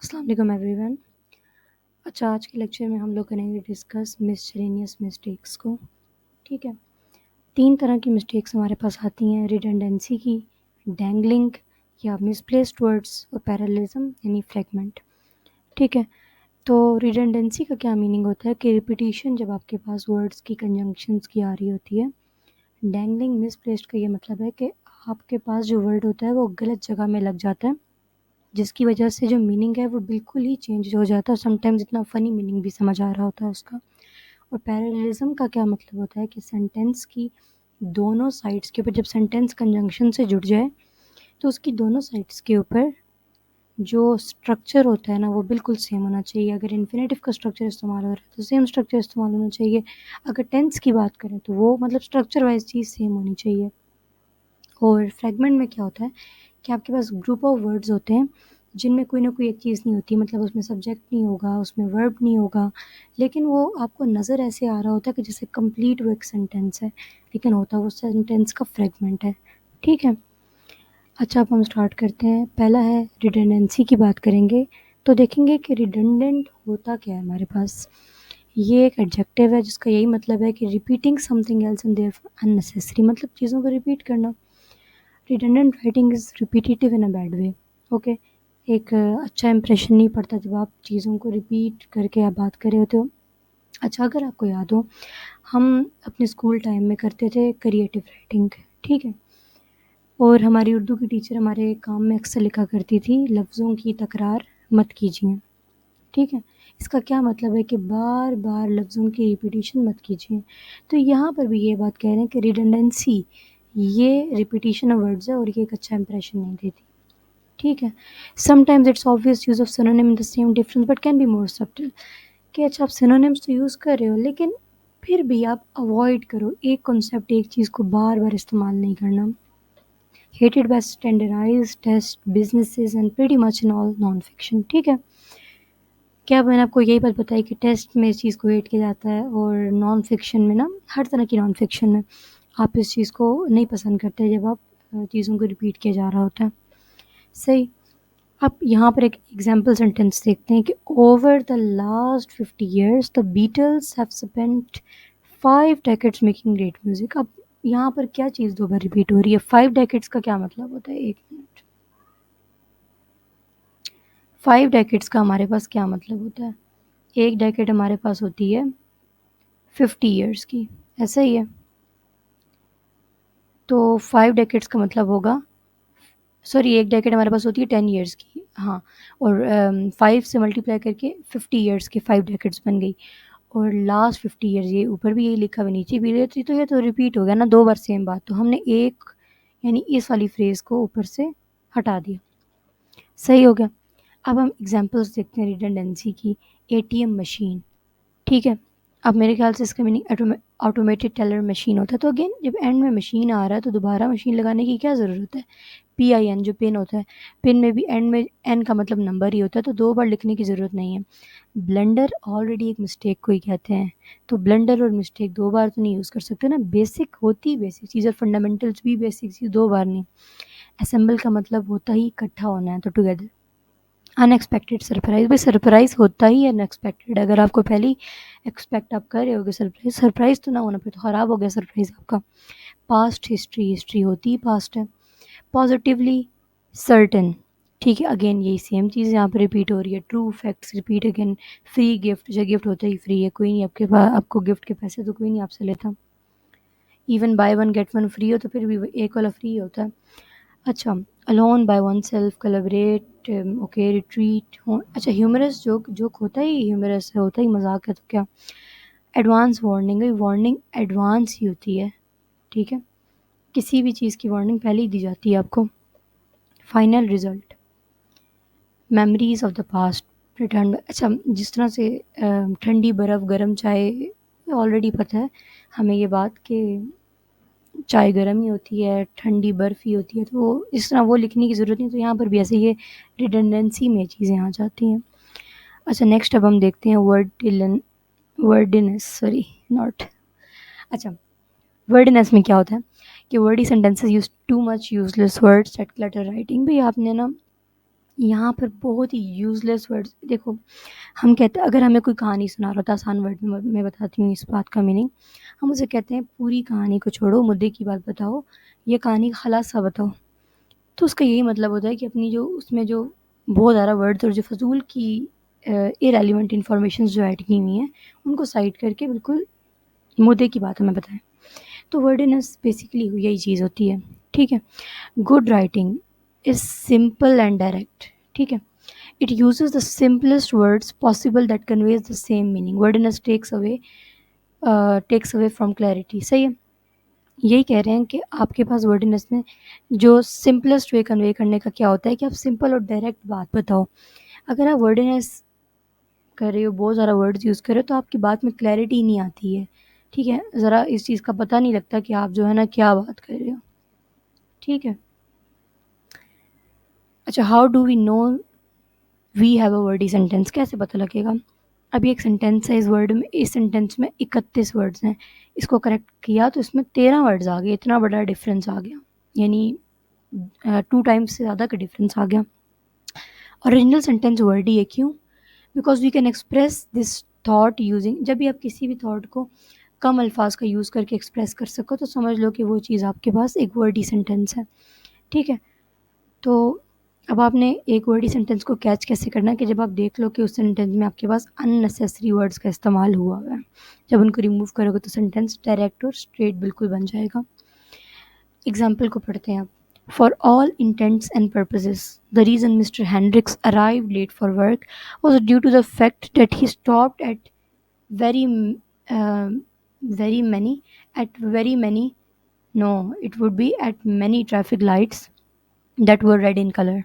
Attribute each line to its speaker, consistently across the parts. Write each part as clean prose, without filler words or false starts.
Speaker 1: अस्सलाम वालेकुम एवरीवन। अच्छा, आज के लेक्चर में हम लोग करेंगे डिस्कस मिससेलेनियस मिस्टेक्स को। ठीक है, 3 तरह की मिस्टेक्स हमारे पास आती हैं, रिडंडेंसी की, डैंगलिंग या मिसप्लेस्ड वर्ड्स और पैरेललिज्म यानी फ्रैगमेंट। ठीक है, तो रिडंडेंसी का क्या मीनिंग होता है कि रिपीटिशन जब आपके पास वर्ड्स की कंजंक्शंस की आ रही होती है। डैंगलिंग मिसप्लेस्ड का ये मतलब है कि आपके पास जो वर्ड होता है वो गलत जगह में लग जाता है, जिसकी वजह से जो मीनिंग है वो बिल्कुल ही चेंज हो जाता है। समटाइम्स इतना फ़नी मीनिंग भी समझ आ रहा होता है उसका। और पैरेललिज्म का क्या मतलब होता है कि सेंटेंस की दोनों साइड्स के ऊपर, जब सेंटेंस कंजंक्शन से जुड़ जाए तो उसकी दोनों साइड्स के ऊपर जो स्ट्रक्चर होता है ना वो बिल्कुल सेम होना चाहिए। अगर इन्फिनेटिव का स्ट्रक्चर इस्तेमाल हो रहा है तो सेम स्ट्रक्चर इस्तेमाल होना चाहिए। अगर टेंस की बात करें तो वो मतलब स्ट्रक्चर वाइज चीज़ सेम होनी चाहिए। और फ्रैगमेंट में क्या होता है कि आपके पास ग्रुप ऑफ वर्ड्स होते हैं जिनमें कोई ना कोई एक चीज़ नहीं होती, मतलब उसमें सब्जेक्ट नहीं होगा, उसमें वर्ब नहीं होगा, लेकिन वो आपको नज़र ऐसे आ रहा होता है कि जैसे कंप्लीट वो एक सेंटेंस है, लेकिन होता वो सेंटेंस का फ्रैगमेंट है। ठीक है, अच्छा अब हम स्टार्ट करते हैं। पहला है रिडंडेंसी की बात करेंगे, तो देखेंगे कि रिडंडेंट होता क्या है हमारे पास। ये एक एडजेक्टिव है जिसका यही मतलब है कि repeating something else and therefore unnecessary, मतलब चीज़ों को रिपीट करना। Redundant writing is repetitive in a bad way. Okay, एक अच्छा इंप्रेशन नहीं पड़ता जब आप चीज़ों को रिपीट करके आप बात कर रहे होते हो। अच्छा, अगर आपको याद हो, हम अपने स्कूल टाइम में करते थे क्रिएटिव राइटिंग। ठीक है, और हमारी उर्दू की टीचर हमारे काम में अक्सर लिखा करती थी, लफ्ज़ों की तकरार मत कीजिए। ठीक है, इसका क्या मतलब है कि बार बार लफ्ज़ों की रिपीटिशन मत कीजिए। तो यहाँ पर भी ये बात कह रहे हैं कि रिडंडेंसी ये रिपीटिशन ऑफ वर्ड्स है और ये एक अच्छा इंप्रेशन नहीं देती। ठीक है, sometimes it's obvious use of synonym in the same difference but can be more subtle. कि अच्छा आप सिनोनिम्स तो यूज़ कर रहे हो, लेकिन फिर भी आप अवॉइड करो, एक कॉन्सेप्ट एक चीज़ को बार बार इस्तेमाल नहीं करना। Hated by standardised test businesses and pretty much in all non fiction. ठीक है, क्या मैंने आपको यही बात बताई कि टेस्ट में इस चीज़ को हेट किया जाता है और नॉन फिक्शन में ना, हर तरह की नॉन फिक्शन में आप इस चीज़ को नहीं पसंद करते जब आप चीज़ों को रिपीट किया जा रहा होता है। सही, अब यहाँ पर एक एग्जाम्पल सेंटेंस देखते हैं कि over the last 50 years the Beatles have spent 5 decades making great music. अब यहाँ पर क्या चीज़ दो बार रिपीट हो रही है? 5 decades का क्या मतलब होता है? एक मिनट, 5 decades का हमारे पास क्या मतलब होता है? एक डेकेड हमारे पास होती है 50 ईयर्स की, ऐसा ही है। तो 5 डेकेड्स का मतलब होगा, सॉरी, एक डेकेड हमारे पास होती है 10 ईयर्स की, हाँ। और 5 से मल्टीप्लाई करके 50 ईयर्स के 5 डेकेड्स बन गई। और लास्ट 50 ईयर्स, ये ऊपर भी यही लिखा हुआ नीचे भी, तो ये तो रिपीट हो गया ना, 2 बार सेम बात, तो हमने एक यानी इस वाली फ्रेज़ को ऊपर से हटा दिया। सही हो गया। अब हम एग्जांपल्स देखते हैं रिडंडेंसी की। ATM machine. ठीक है, अब मेरे ख्याल से इसका मीनिंग ऑटोमेटेड टेलर मशीन होता है। तो अगेन जब एंड में मशीन आ रहा है तो दोबारा मशीन लगाने की क्या ज़रूरत है? PIN जो पिन होता है, पिन में भी एंड में एन का मतलब नंबर ही होता है, तो 2 बार लिखने की ज़रूरत नहीं है। ब्लंडर ऑलरेडी एक मिस्टेक को ही कहते हैं, तो ब्लंडर और मिस्टेक 2 बार तो नहीं यूज़ कर सकते ना। बेसिक होती बेसिक चीज़ और फंडामेंटल्स भी बेसिक चीज़ 2 बार नहीं। असेंबल का मतलब होता ही इकट्ठा होना है, तो टुगेदर। अनएक्सपेक्टेड सरप्राइज़, भाई सरप्राइज़ होता ही अनएक्सपेक्टेड। अगर आपको पहले ही एक्सपेक्ट आप कर रहे होगे सरप्राइज़, सरप्राइज़ तो ना होना, फिर तो ख़राब हो गया सरप्राइज़ आपका। पास्ट हिस्ट्री, हिस्ट्री होती ही पास्ट है। Positively certain. ठीक है, अगेन यही सेम चीज़ यहाँ पर रिपीट हो रही है। True facts repeat again. Free gift, जो गिफ्ट होता ही फ्री है, कोई नहीं आपके पास, आपको गिफ्ट के पैसे तो कोई नहीं आपसे लेता। Even by one get one free हो तो फिर भी एक वाला फ्री होता है। अच्छा, alone, by one self, collaborate, okay, retreat हो। अच्छा, ह्यूमरस जोक, जोक होता ही ह्यूमरस है, होता ही मजाक है, तो क्या। एडवांस वार्निंग, वार्निंग एडवांस ही होती है। ठीक है, किसी भी चीज़ की वार्निंग पहले ही दी जाती है आपको। Final result, memories of the past return. अच्छा, जिस तरह से ठंडी बर्फ़ गर्म चाय, ऑलरेडी पता है हमें ये बात कि चाय गर्म ही होती है, ठंडी बर्फ़ ही होती है, तो वो इस तरह वो लिखने की ज़रूरत नहीं। तो यहाँ पर भी ऐसे ये रिडंडेंसी में चीज़ें आ जाती हैं। अच्छा, नेक्स्ट अब हम देखते हैं वर्डिनेस, सॉरी नॉट, अच्छा, वर्डिनेस में क्या होता है कि Verde sentences use too much useless words that clutter writing. भाई आपने ना यहाँ पर बहुत ही यूज़लेस वर्ड्स देखो, हम कहते हैं अगर हमें कोई कहानी सुना रहा होता, आसान वर्ड में मैं बताती हूँ इस बात का मीनिंग। हम उसे कहते हैं पूरी कहानी को छोड़ो, मुद्दे की बात बताओ, ये कहानी का खलासा बताओ। तो उसका यही मतलब होता है कि अपनी जो उसमें जो बहुत ज़्यादा वर्ड्स और जो फजूल की इरेलीवेंट इन्फॉर्मेशन जो ऐड की हुई हैं, उनको साइड करके बिल्कुल मुद्दे की बात हमें बताएं। तो वर्डीनेस बेसिकली यही चीज़ होती है, ठीक है। Good writing is simple and direct, ठीक है। It uses the simplest words possible that conveys the same meaning. Wordiness takes away from clarity, सही है। यही कह रहे हैं कि आपके पास वर्डीनेस में जो सिंपलेस्ट वे कन्वे करने का क्या होता है कि आप सिंपल और डायरेक्ट बात बताओ। अगर आप वर्डीनेस कर रहे हो, बहुत ज़्यादा वर्ड्स यूज़ कर रहे हो, तो आपकी बात में क्लैरिटी नहीं आती है, ठीक है। ज़रा इस चीज़ का पता नहीं लगता कि आप जो है ना क्या बात कर रहे हो, ठीक है। अच्छा, how do we know we have a wordy sentence, कैसे पता लगेगा? अभी एक सेंटेंस है, इस सेंटेंस में 31 वर्ड्स हैं। इसको करेक्ट किया तो इसमें 13 वर्ड्स आ गए, इतना बड़ा डिफरेंस आ गया, यानी 2 टाइम्स से ज़्यादा का डिफरेंस आ गया। ओरिजिनल सेंटेंस वर्डी है, क्यों? Because we can express this thought using, जब भी आप किसी भी थॉट को कम अल्फाज का यूज़ करके एक्सप्रेस कर सको तो समझ लो कि वो चीज़ आपके पास एक वर्डी सेंटेंस है, ठीक है। तो अब आपने एक वर्डी सेंटेंस को कैच कैसे करना है कि जब आप देख लो कि उस सेंटेंस में आपके पास अननेसेसरी वर्ड्स का इस्तेमाल हुआ है, जब उनको रिमूव करोगे तो सेंटेंस डायरेक्ट और स्ट्रेट बिल्कुल बन जाएगा। एग्जाम्पल को पढ़ते हैं आप। For all intents and purposes the reason Mr Hendricks arrive late for work was due to the fact that he stopped at very very many at very many no it would be at many traffic lights that were red in color,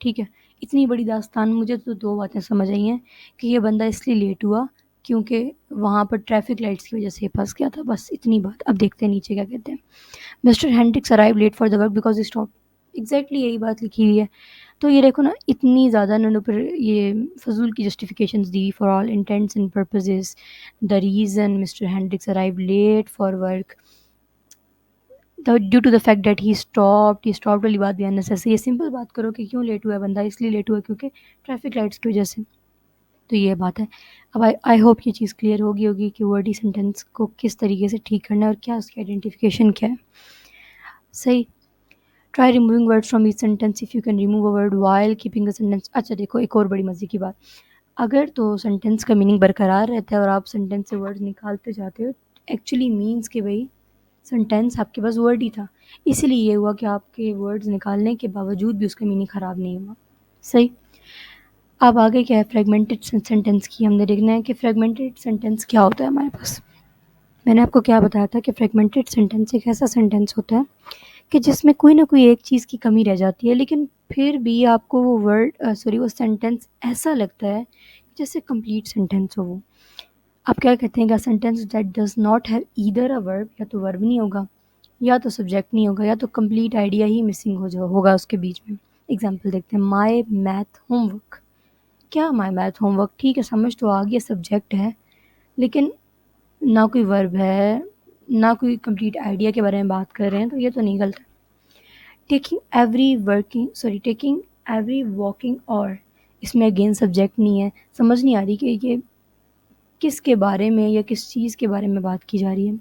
Speaker 1: ठीक है। इतनी बड़ी दास्तान, मुझे तो दो बातें समझ आई हैं कि ये बंदा इसलिए लेट हुआ क्योंकि वहाँ पर ट्रैफिक लाइट्स की वजह से फंस गया था, बस इतनी बात। अब देखते हैं नीचे क्या कहते हैं। Mr Hendricks arrive late for the work because stop, exactly यही बात लिखी हुई है। तो ये देखो ना, इतनी ज़्यादा इन्होंने ऊपर ये फजूल की जस्टिफिकेशंस दी। For all intents and purposes the reason Mr Hendricks arrive late for work due to the fact that he stopped वाली बात भी अननेसेसरी है। सिंपल बात करो कि क्यों लेट हुआ है बंदा, इसलिए लेट हुआ क्योंकि ट्रैफिक लाइट्स की वजह से। तो ये बात है। अब आई होप ये चीज़ क्लियर होगी कि वर्डी सेंटेंस को किस तरीके से ठीक करना है और क्या उसकी आइडेंटिफिकेशन क्या है, सही। Try removing word from each sentence if you can remove a word while keeping the sentence. अच्छा देखो, एक और बड़ी मज़े की बात, अगर तो सेंटेंस का मीनिंग बरकरार रहता है और आप सेंटेंस से वर्ड निकालते जाते हो, एक्चुअली मीन्स कि भाई सेंटेंस आपके पास वर्ड ही था, इसीलिए ये हुआ कि आपके वर्ड्स निकालने के बावजूद भी उसका मीनिंग ख़राब नहीं हुआ, सही। अब आगे क्या है, फ्रेगमेंटेड सेंटेंस की हमने देखना है कि फ्रेगमेंटेड सेंटेंस क्या होता है हमारे पास। मैंने आपको क्या बताया था कि फ्रेगमेंटेड सेंटेंस एक ऐसा सेंटेंस होता है कि जिसमें कोई ना कोई एक चीज़ की कमी रह जाती है, लेकिन फिर भी आपको वो सेंटेंस ऐसा लगता है जैसे कंप्लीट सेंटेंस हो वो। आप क्या कहते हैं, sentence that does not have either a verb, या तो वर्ब नहीं होगा या तो सब्जेक्ट नहीं होगा या तो कंप्लीट आइडिया ही मिसिंग होगा उसके बीच में। एग्जाम्पल देखते हैं, माई मैथ होमवर्क। क्या माई मैथ होमवर्क, ठीक है, समझ तो आ गया, सब्जेक्ट है, लेकिन ना कोई वर्ब है ना कोई कंप्लीट आइडिया के बारे में बात कर रहे हैं, तो ये तो नहीं गलत है। टेकिंग एवरी वॉकिंग, और इसमें अगेन सब्जेक्ट नहीं है, समझ नहीं आ रही कि ये किसके बारे में या किस चीज़ के बारे में बात की जा रही है।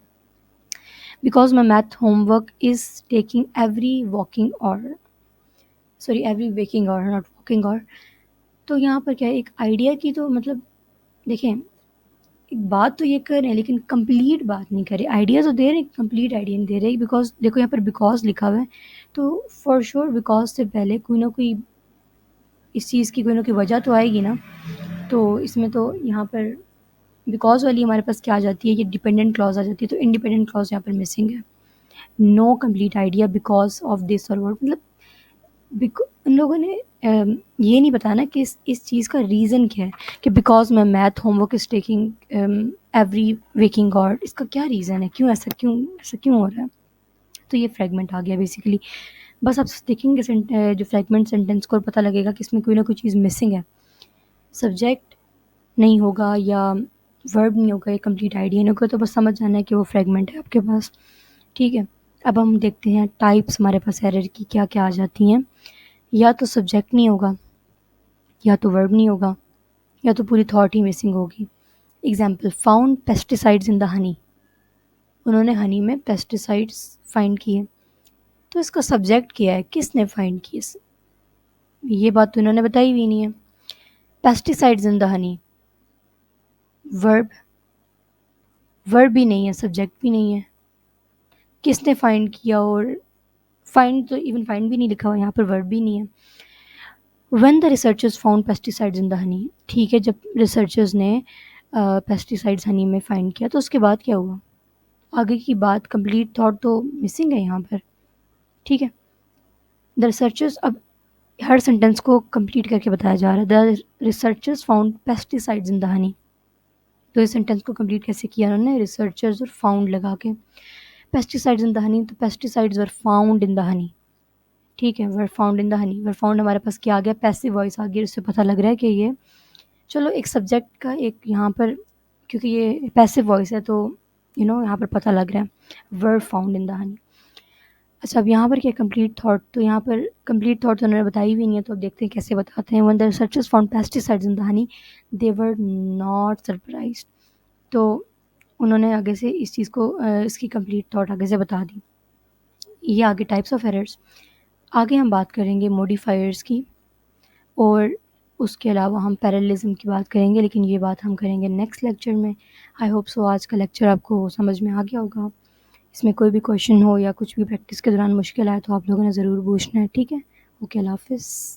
Speaker 1: Because my math homework is taking every waking और नॉट वॉकिंग और। तो यहाँ पर क्या है, एक आइडिया की तो मतलब देखें, एक बात तो ये कर रहे हैं लेकिन कंप्लीट बात नहीं कर रहे, आइडिया तो दे रहे हैं, कंप्लीट आइडिया नहीं दे रहे। बिकॉज देखो यहाँ पर बिकॉज लिखा हुआ है, तो फॉर श्योर बिकॉज से पहले कोई ना कोई इस चीज़ की कोई ना कोई वजह तो आएगी ना। तो इसमें तो यहाँ पर बिकॉज वाली हमारे पास क्या आ जाती है, ये डिपेंडेंट क्लॉज आ जाती है, तो इंडिपेंडेंट क्लॉज यहाँ पर मिसिंग है। No complete idea because of this और वर्ड, मतलब उन लोगों ने ये नहीं बताना कि इस चीज़ का रीज़न क्या है कि because my math homework is taking every waking God, इसका क्या रीज़न है, ऐसा क्यों हो रहा है। तो ये फ्रेगमेंट आ गया बेसिकली। बस आप देखेंगे जो फ्रेगमेंट सेंटेंस को, और पता लगेगा कि इसमें कोई ना कोई चीज़ मिसिंग है, सब्जेक्ट नहीं होगा या वर्ब नहीं होगा या कंप्लीट आइडिया नहीं होगा, तो बस समझ जाना है कि वो फ्रेगमेंट है आपके पास, ठीक है। अब हम देखते हैं टाइप्स हमारे पास एरर की क्या क्या आ जाती हैं। या तो सब्जेक्ट नहीं होगा, या तो वर्ब नहीं होगा या तो पूरी थॉट ही मिसिंग होगी। Example, found pesticides in the honey, उन्होंने हनी में पेस्टिसाइड्स फाइंड किए, तो इसका सब्जेक्ट क्या है, किसने फाइंड किए, ये बात तो इन्होंने बताई भी नहीं है। Pesticides in the honey, verb, verb भी नहीं है, सब्जेक्ट भी नहीं है, किसने फाइंड किया, और फाइंड तो इवन फाइंड भी नहीं लिखा हुआ यहाँ पर, वर्ब भी नहीं है। When the researchers found pesticides in the honey, ठीक है, जब रिसर्चर्स ने पेस्टिसाइड्स हनी में फाइंड किया तो उसके बाद क्या हुआ, आगे की बात, कंप्लीट थॉट तो मिसिंग है यहाँ पर। ठीक है, द रिसर्चर्स, अब हर सेंटेंस को कंप्लीट करके बताया जा रहा है। The researchers found pesticides in the honey, तो इस सेंटेंस को कंप्लीट कैसे किया उन्होंने, रिसर्चर्स और फाउंड लगा के। पेस्टिसाइड्स इन द हनी, तो pesticides were found in the honey, ठीक है, were found in the honey, were found हमारे पास क्या आ गया, पैसिव वॉइस आ गई, उससे पता लग रहा है कि ये, चलो एक सब्जेक्ट का एक यहाँ पर, क्योंकि ये पैसिव वॉइस है तो यहाँ पर पता लग रहा है, were found in the honey. अच्छा, अब यहाँ पर क्या कंप्लीट थॉट, तो यहाँ पर कंप्लीट थॉट तो उन्होंने बताई भी नहीं है, तो अब देखते हैं कैसे बताते हैं। When the researchers found pesticides in the honey they were not surprised, तो उन्होंने आगे से इस चीज़ को इसकी कंप्लीट थॉट आगे से बता दी। ये आगे टाइप्स ऑफ एरर्स, आगे हम बात करेंगे मॉडिफायर्स की, और उसके अलावा हम पैरेललिज्म की बात करेंगे, लेकिन ये बात हम करेंगे नेक्स्ट लेक्चर में। आई होप सो आज का लेक्चर आपको समझ में आ गया होगा। इसमें कोई भी क्वेश्चन हो या कुछ भी प्रैक्टिस के दौरान मुश्किल आए तो आप लोगों ने ज़रूर पूछना है, ठीक है। ओके, अल्लाह हाफ़िज़।